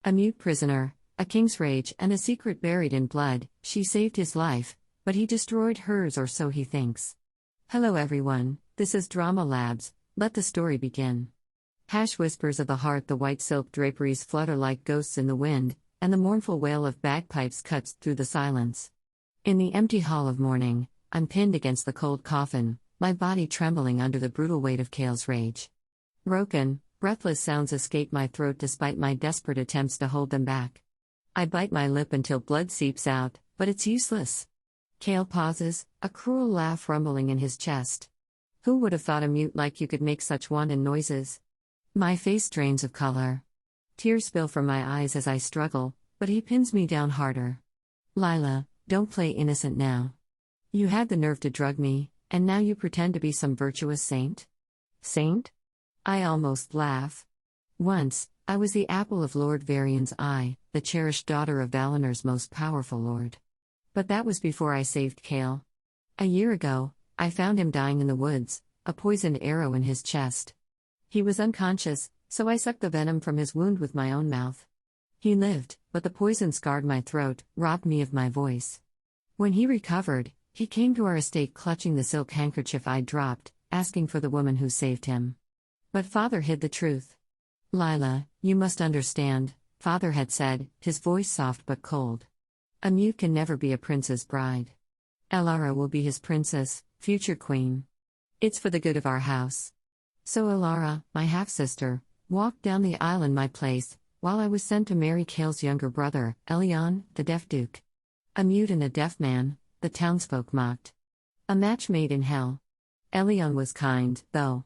A mute prisoner, a king's rage, and a secret buried in blood. She saved his life, but he destroyed hers, or so he thinks. Hello everyone, this is Drama Labs, let the story begin. Whispers of the heart, the white silk draperies flutter like ghosts in the wind, and the mournful wail of bagpipes cuts through the silence. In the empty hall of mourning, I'm pinned against the cold coffin, my body trembling under the brutal weight of Cale's rage. Broken, breathless sounds escape my throat despite my desperate attempts to hold them back. I bite my lip until blood seeps out, but it's useless. Cale pauses, a cruel laugh rumbling in his chest. Who would have thought a mute like you could make such wanton noises? My face drains of color. Tears spill from my eyes as I struggle, but he pins me down harder. Lila, don't play innocent now. You had the nerve to drug me, and now you pretend to be some virtuous saint? Saint? I almost laugh. Once, I was the apple of Lord Varian's eye, the cherished daughter of Valinor's most powerful lord. But that was before I saved Cale. A year ago, I found him dying in the woods, a poisoned arrow in his chest. He was unconscious, so I sucked the venom from his wound with my own mouth. He lived, but the poison scarred my throat, robbed me of my voice. When he recovered, he came to our estate clutching the silk handkerchief I'd dropped, asking for the woman who saved him. But Father hid the truth. Lila, you must understand, Father had said, his voice soft but cold. A mute can never be a prince's bride. Elara will be his princess, future queen. It's for the good of our house. So Elara, my half-sister, walked down the aisle in my place, while I was sent to marry Cale's younger brother, Elion, the deaf duke. A mute and a deaf man, the townsfolk mocked. A match made in hell. Elion was kind, though.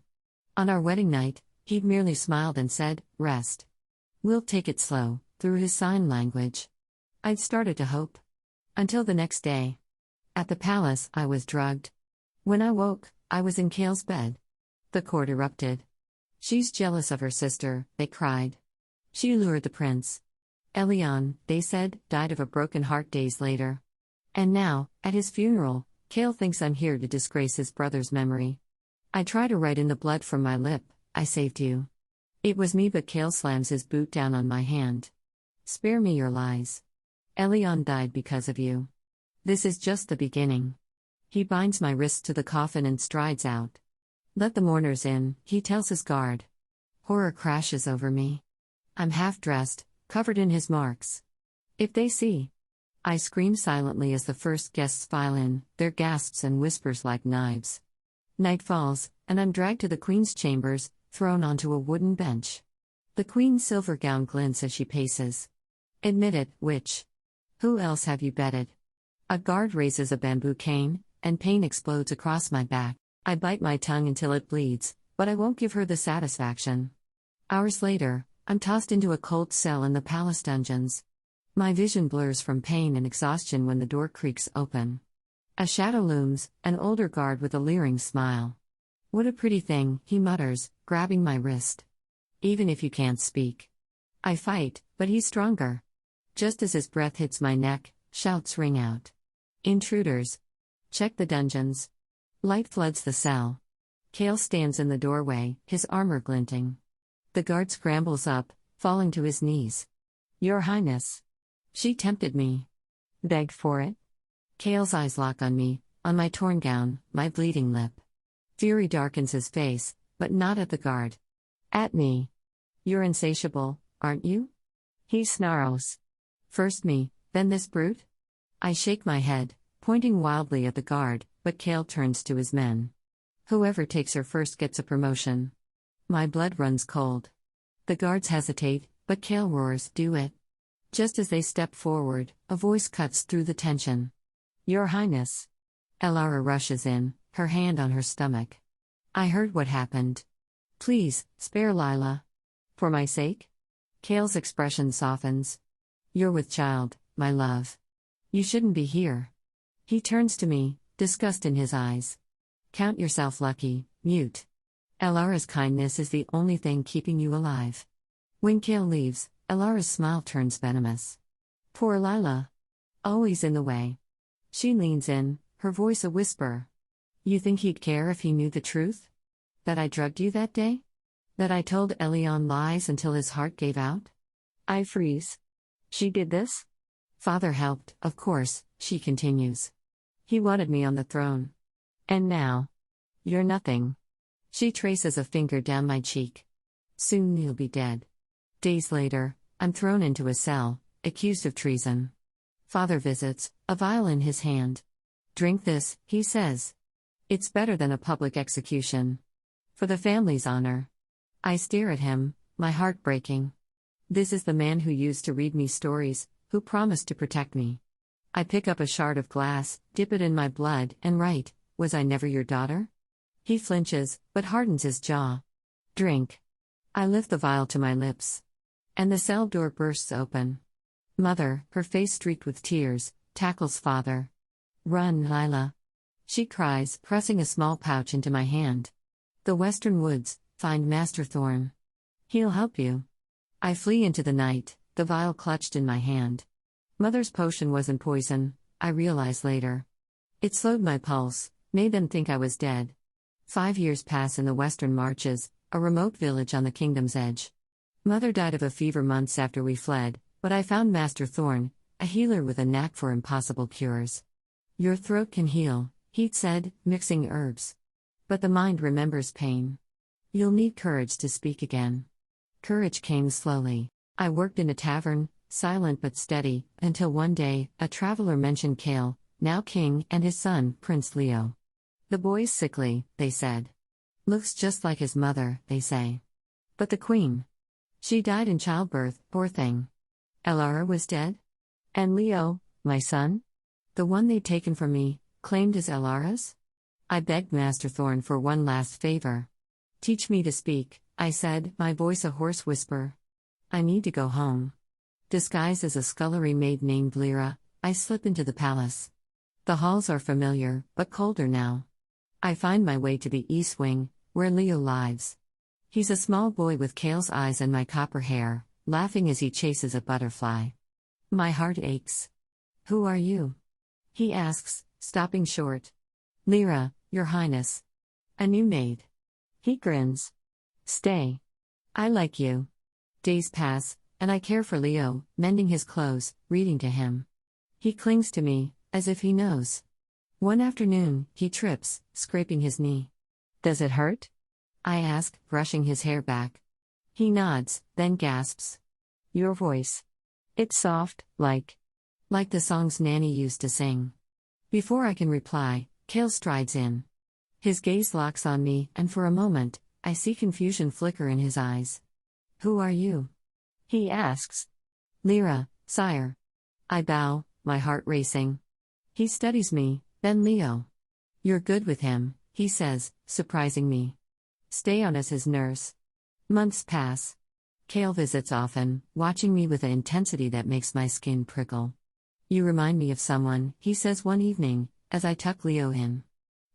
On our wedding night, he'd merely smiled and said, "Rest. We'll take it slow," through his sign language. I'd started to hope. Until the next day. At the palace, I was drugged. When I woke, I was in Cale's bed. The court erupted. She's jealous of her sister, they cried. She lured the prince. Elion, they said, died of a broken heart days later. And now, at his funeral, Cale thinks I'm here to disgrace his brother's memory. I try to write in the blood from my lip, "I saved you." It was me, but Cale slams his boot down on my hand. "Spare me your lies. Elion died because of you. This is just the beginning." He binds my wrists to the coffin and strides out. "Let the mourners in," he tells his guard. Horror crashes over me. I'm half-dressed, covered in his marks. "If they see." I scream silently as the first guests file in, their gasps and whispers like knives. Night falls, and I'm dragged to the queen's chambers, thrown onto a wooden bench. The queen's silver gown glints as she paces. "Admit it, witch. Who else have you betted?" A guard raises a bamboo cane, and pain explodes across my back. I bite my tongue until it bleeds, but I won't give her the satisfaction. Hours later, I'm tossed into a cold cell in the palace dungeons. My vision blurs from pain and exhaustion when the door creaks open. A shadow looms, an older guard with a leering smile. "What a pretty thing," he mutters, grabbing my wrist. "Even if you can't speak." I fight, but he's stronger. Just as his breath hits my neck, shouts ring out. "Intruders! Check the dungeons." Light floods the cell. Cale stands in the doorway, his armor glinting. The guard scrambles up, falling to his knees. "Your Highness." She tempted me. Begged for it? Cale's eyes lock on me, on my torn gown, my bleeding lip. Fury darkens his face, but not at the guard. At me. "You're insatiable, aren't you?" He snarls. "First me, then this brute?" I shake my head, pointing wildly at the guard, but Cale turns to his men. "Whoever takes her first gets a promotion." My blood runs cold. The guards hesitate, but Cale roars, "Do it." Just as they step forward, a voice cuts through the tension. "Your Highness." Elara rushes in, her hand on her stomach. "I heard what happened. Please, spare Lila. For my sake?" Cale's expression softens. "You're with child, my love. You shouldn't be here." He turns to me, disgust in his eyes. "Count yourself lucky, mute. Elara's kindness is the only thing keeping you alive." When Cale leaves, Elara's smile turns venomous. "Poor Lila. Always in the way." She leans in, her voice a whisper. "You think he'd care if he knew the truth? That I drugged you that day? That I told Elion lies until his heart gave out? I freeze. She did this? Father helped, of course, she continues. He wanted me on the throne. And now? You're nothing. She traces a finger down my cheek. Soon you'll be dead. Days later, I'm thrown into a cell, accused of treason. Father visits, a vial in his hand. Drink this, he says. It's better than a public execution. For the family's honor. I stare at him, my heart breaking. This is the man who used to read me stories, who promised to protect me. I pick up a shard of glass, dip it in my blood, and write, "Was I never your daughter?" He flinches, but hardens his jaw. Drink. I lift the vial to my lips. And the cell door bursts open. Mother, her face streaked with tears, tackles father. Run, Lila. She cries, pressing a small pouch into my hand. The western woods, find Master Thorn. He'll help you. I flee into the night, the vial clutched in my hand. Mother's potion wasn't poison, I realized later. It slowed my pulse, made them think I was dead. 5 years pass in the western marches, a remote village on the kingdom's edge. Mother died of a fever months after we fled, but I found Master Thorn, a healer with a knack for impossible cures. Your throat can heal, he'd said, mixing herbs. But the mind remembers pain. You'll need courage to speak again. Courage came slowly. I worked in a tavern, silent but steady, until one day, a traveler mentioned Cale, now king, and his son, Prince Leo. The boy's sickly, they said. Looks just like his mother, they say. But the queen. She died in childbirth, poor thing. Elara was dead? And Leo, my son? The one they'd taken from me, claimed as Elara's? I begged Master Thorn for one last favor. Teach me to speak, I said, my voice a hoarse whisper. I need to go home. Disguised as a scullery maid named Lyra, I slip into the palace. The halls are familiar, but colder now. I find my way to the east wing, where Leo lives. He's a small boy with Cale's eyes and my copper hair, laughing as he chases a butterfly. My heart aches. Who are you? He asks, stopping short. Lyra, your highness. A new maid. He grins. Stay. I like you. Days pass, and I care for Leo, mending his clothes, reading to him. He clings to me, as if he knows. One afternoon, he trips, scraping his knee. Does it hurt? I ask, brushing his hair back. He nods, then gasps. Your voice. It's soft, like the songs Nanny used to sing. Before I can reply, Cale strides in. His gaze locks on me, and for a moment, I see confusion flicker in his eyes. Who are you? He asks. Lyra, sire. I bow, my heart racing. He studies me, then Leo. You're good with him, he says, surprising me. Stay on as his nurse. Months pass. Cale visits often, watching me with an intensity that makes my skin prickle. You remind me of someone, he says one evening, as I tuck Leo in.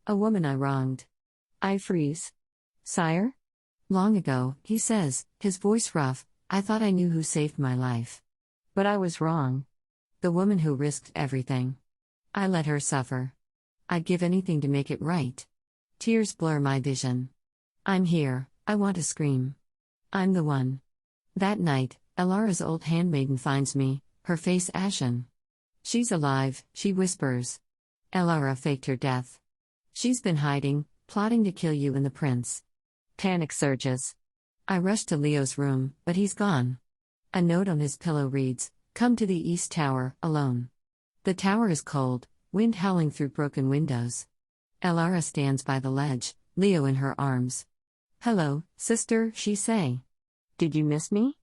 A woman I wronged. I freeze. Sire? Long ago, he says, his voice rough, I thought I knew who saved my life. But I was wrong. The woman who risked everything. I let her suffer. I'd give anything to make it right. Tears blur my vision. I'm here, I want to scream. I'm the one. That night, Elara's old handmaiden finds me, her face ashen. She's alive, she whispers. Elara faked her death. She's been hiding, plotting to kill you and the prince. Panic surges. I rush to Leo's room, but he's gone. A note on his pillow reads, "Come to the East Tower, alone." The tower is cold, wind howling through broken windows. Elara stands by the ledge, Leo in her arms. "Hello, sister," she say. "Did you miss me?"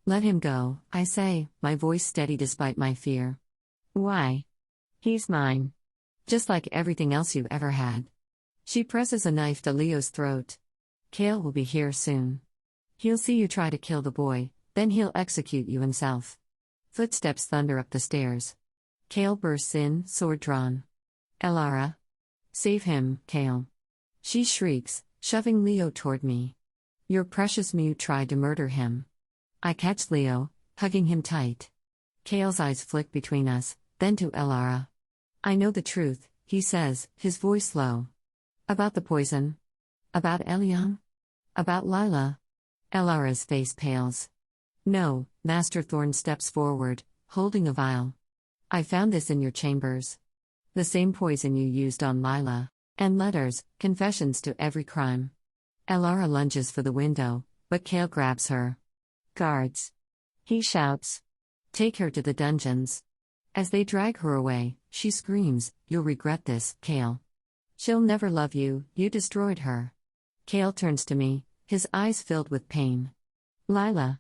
"Let him go," I say, my voice steady despite my fear. "Why?" "He's mine. Just like everything else you ever had." She presses a knife to Leo's throat. "Cale will be here soon. He'll see you try to kill the boy, then he'll execute you himself." Footsteps thunder up the stairs. Cale bursts in, sword drawn. "Elara. Save him, Cale." She shrieks, shoving Leo toward me. "Your precious mute tried to murder him." I catch Leo, hugging him tight. Cale's eyes flick between us, then to Elara. "I know the truth," he says, his voice low. "About the poison? About Elion? About Lila?" Elara's face pales. No, Master Thorn steps forward, holding a vial. I found this in your chambers. The same poison you used on Lila. And letters, confessions to every crime. Elara lunges for the window, but Kale grabs her. Guards. He shouts. Take her to the dungeons. As they drag her away, she screams, You'll regret this, Kale. She'll never love you, you destroyed her. Kale turns to me, his eyes filled with pain. Lila.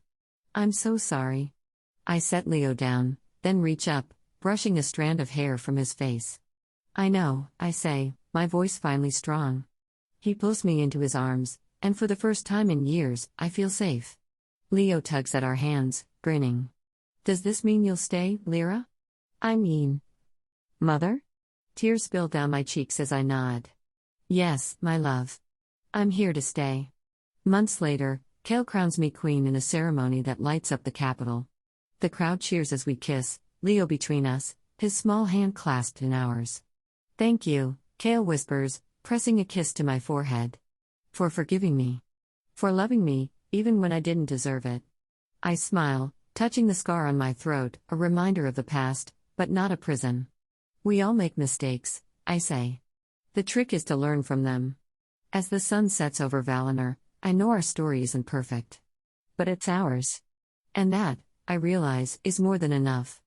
I'm so sorry. I set Leo down, then reach up, brushing a strand of hair from his face. I know, I say, my voice finally strong. He pulls me into his arms, and for the first time in years, I feel safe. Leo tugs at our hands, grinning. Does this mean you'll stay, Lyra? I mean. Mother? Tears spill down my cheeks as I nod. Yes, my love. I'm here to stay. Months later, Kale crowns me queen in a ceremony that lights up the capital. The crowd cheers as we kiss, Leo between us, his small hand clasped in ours. Thank you, Kale whispers, pressing a kiss to my forehead. For forgiving me. For loving me, even when I didn't deserve it. I smile, touching the scar on my throat, a reminder of the past, but not a prison. We all make mistakes, I say. The trick is to learn from them. As the sun sets over Valinor, I know our story isn't perfect. But it's ours. And that, I realize, is more than enough.